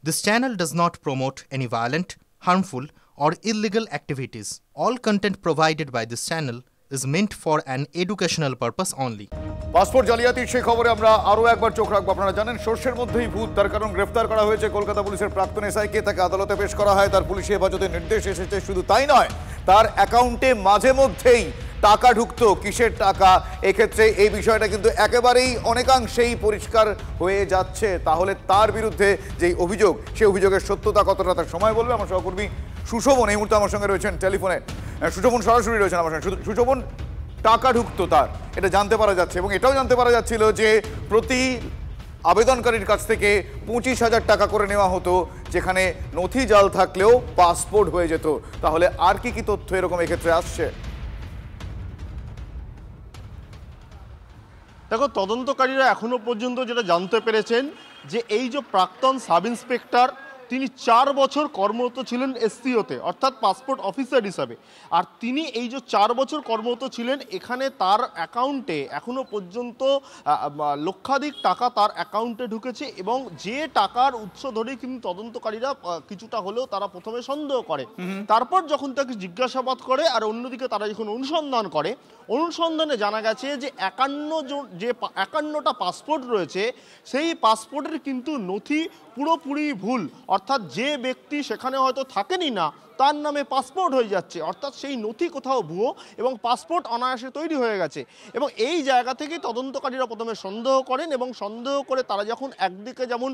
This channel does not promote any violent, harmful, or illegal activities. All content provided by this channel is meant for an educational purpose only. Passport জালিয়াতির সেই খবরে আমরা আরও একবার চোখ রাখবো। আপনারা জানেন সর্ষের মধ্যেই ভূত, তার কারণ গ্রেফতার করা হয়েছে কলকাতা পুলিশের প্রাক্তন এসআইকে। তাকে আদালতে পেশ করা হয়, তার পুলিশি হেফাজতের নির্দেশ এসেছে। শুধু তাই নয়, তার অ্যাকাউন্টে মাঝে মধ্যেই টাকা ঢুকতো। কিসের টাকা, এক্ষেত্রে এই বিষয়টা কিন্তু একেবারেই অনেকাংশেই পরিষ্কার হয়ে যাচ্ছে। তাহলে তার বিরুদ্ধে যেই অভিযোগ, সেই অভিযোগের সত্যতা কতটা, তার সময় বলবে আমার সহকর্মী সুশোভন। এই মুহূর্তে আমার সঙ্গে রয়েছেন টেলিফোনে। সুশোভন সরাসরি রয়েছেন আমার সঙ্গে। সুশোভন, টাকা ঢুকতো তার, এটা জানতে পারা যাচ্ছে, এবং এটাও জানতে পারা যাচ্ছিল যে প্রতি আবেদনকারীর কাছ থেকে 25,000 টাকা করে নেওয়া হতো, যেখানে নথি জাল থাকলেও পাসপোর্ট হয়ে যেত। তাহলে আর কি কি তথ্য এরকম এক্ষেত্রে আসছে? দেখো, তদন্তকারীরা এখনো পর্যন্ত যেটা জানতে পেরেছেন যে এই যে প্রাক্তন সাব ইন্সপেক্টর, তিনি 4 বছর কর্মরত ছিলেন এসসিওতে, অর্থাৎ পাসপোর্ট অফিসার হিসাবে। আর তিনি এই যে 4 বছর কর্মরত ছিলেন, এখানে তার অ্যাকাউন্টে এখনো পর্যন্ত লক্ষাধিক টাকা তার অ্যাকাউন্টে ঢুকেছে। এবং যে টাকার উৎস ধরেই কিন্তু তদন্তকারীরা কিছুটা হলেও তারা প্রথমে সন্দেহ করে। তারপর যখন তাকে জিজ্ঞাসাবাদ করে আর অন্যদিকে তারা যখন অনুসন্ধান করে, অনুসন্ধানে জানা গেছে যে 51টা পাসপোর্ট রয়েছে, সেই পাসপোর্টের কিন্তু নথি পুরোপুরি ভুল। অর্থাৎ যে ব্যক্তি সেখানে হয়তো থাকেনি না, তার নামে পাসপোর্ট হয়ে যাচ্ছে। অর্থাৎ সেই নথি কোথাও ভুয়ো এবং পাসপোর্ট অনায়াসে তৈরি হয়ে গেছে। এবং এই জায়গা থেকেই তদন্তকারীরা প্রথমে সন্দেহ করেন, এবং সন্দেহ করে তারা যখন একদিকে যেমন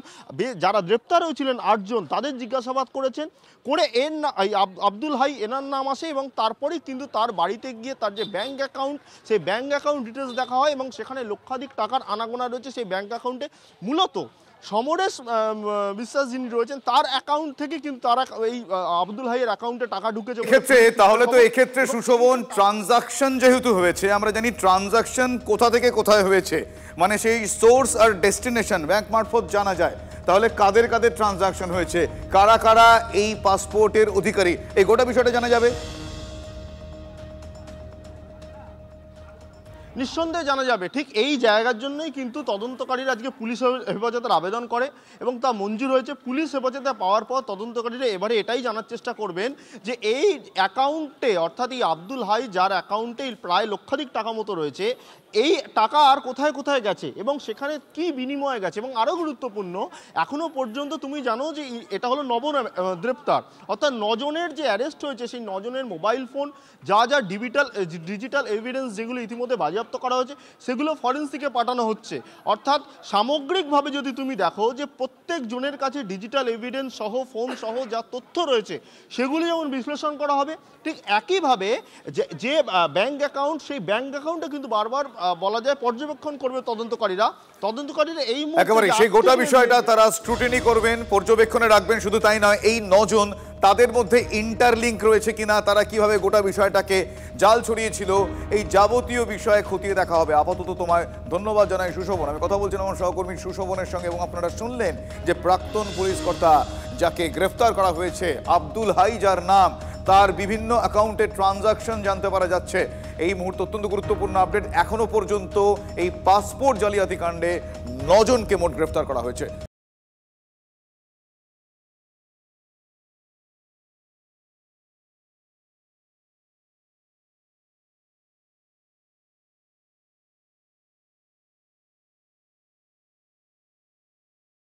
যারা গ্রেপ্তার হয়েছিলেন 8 জন, তাদের জিজ্ঞাসাবাদ করেছেন, করে আব্দুল হাই এনার নাম আসে। এবং তারপরেই কিন্তু তার বাড়িতে গিয়ে তার যে ব্যাঙ্ক অ্যাকাউন্ট, সেই ব্যাঙ্ক অ্যাকাউন্ট ডিটেলস দেখা হয়, এবং সেখানে লক্ষাধিক টাকার আনাগোনা রয়েছে সেই ব্যাঙ্ক অ্যাকাউন্টে। মূলত সমরেশ বিশ্বাস যিনি রয়েছেন, তার অ্যাকাউন্ট থেকে কিন্তু তারা এই আব্দুল হাইয়ের অ্যাকাউন্টে টাকা ঢুকেছে। তাহলে তো এক্ষেত্রে সুশোভন, ট্রানজাকশন যেহেতু হয়েছে, আমরা জানি ট্রানজাকশন কোথা থেকে কোথায় হয়েছে, মানে সেই সোর্স আর ডেস্টিনেশন ব্যাংক মারফত জানা যায়। তাহলে কাদের কাদের ট্রানজাকশন হয়েছে, কারা কারা এই পাসপোর্টের অধিকারী, এই গোটা বিষয়টা জানা যাবে। নিঃসন্দেহে জানা যাবে। ঠিক এই জায়গার জন্যই কিন্তু তদন্তকারীরা আজকে পুলিশ হেফাজতের আবেদন করে এবং তা মঞ্জুর হয়েছে। পুলিশ হেফাজতে পাওয়ার পর তদন্তকারীরা এবারে এটাই জানার চেষ্টা করবেন যে এই অ্যাকাউন্টে, অর্থাৎ এই আব্দুল হাই যার অ্যাকাউন্টে প্রায় লক্ষাধিক টাকা মতো রয়েছে, এই টাকা আর কোথায় কোথায় গেছে এবং সেখানে কি বিনিময়ে গেছে। এবং আরও গুরুত্বপূর্ণ, এখনও পর্যন্ত তুমি জানো যে এটা হলো নব গ্রেপ্তার, অর্থাৎ 9 জনের যে অ্যারেস্ট হয়েছে, সেই 9 জনের মোবাইল ফোন, যা যা ডিজিটাল এভিডেন্স যেগুলো ইতিমধ্যে বাজেয়াপ্ত করা হয়েছে, সেগুলো ফরেন্সিকে পাঠানো হচ্ছে। অর্থাৎ সামগ্রিকভাবে যদি তুমি দেখো যে প্রত্যেক জনের কাছে ডিজিটাল এভিডেন্স সহ, ফোন সহ যা তথ্য রয়েছে, সেগুলি যেমন বিশ্লেষণ করা হবে, ঠিক একইভাবে যে ব্যাঙ্ক অ্যাকাউন্ট, সেই ব্যাঙ্ক অ্যাকাউন্টে কিন্তু বারবার বলা যায় পর্যবেক্ষণ করবে তদন্তকারীরা। এই একেবারে সেই গোটা বিষয়টা তারা স্ক্রুটিনি করবেন, পর্যবেক্ষণে রাখবেন। শুধু তাই নয়, এই 9 জন, তাদের মধ্যে ইন্টারলিঙ্ক রয়েছে কিনা, তারা কিভাবে গোটা বিষয়টাকে জাল ছড়িয়েছিল, এই যাবতীয় বিষয়ে খতিয়ে দেখা হবে। আপাতত তোমায় ধন্যবাদ জানাই সুশোভন। আমি কথা বলছিলাম আমার সহকর্মী সুশোভনের সঙ্গে, এবং আপনারা শুনলেন যে প্রাক্তন পুলিশ কর্তা যাকে গ্রেফতার করা হয়েছে, আব্দুল হাই যার নাম, তার বিভিন্ন অ্যাকাউন্টে ট্রানজাকশন জানতে পারা যাচ্ছে। এই মুহূর্তে অত্যন্ত গুরুত্বপূর্ণ আপডেট, এখনো পর্যন্ত এই পাসপোর্ট জালিয়াতি কাণ্ডে 9 জনকে মোট গ্রেফতার করা হয়েছে।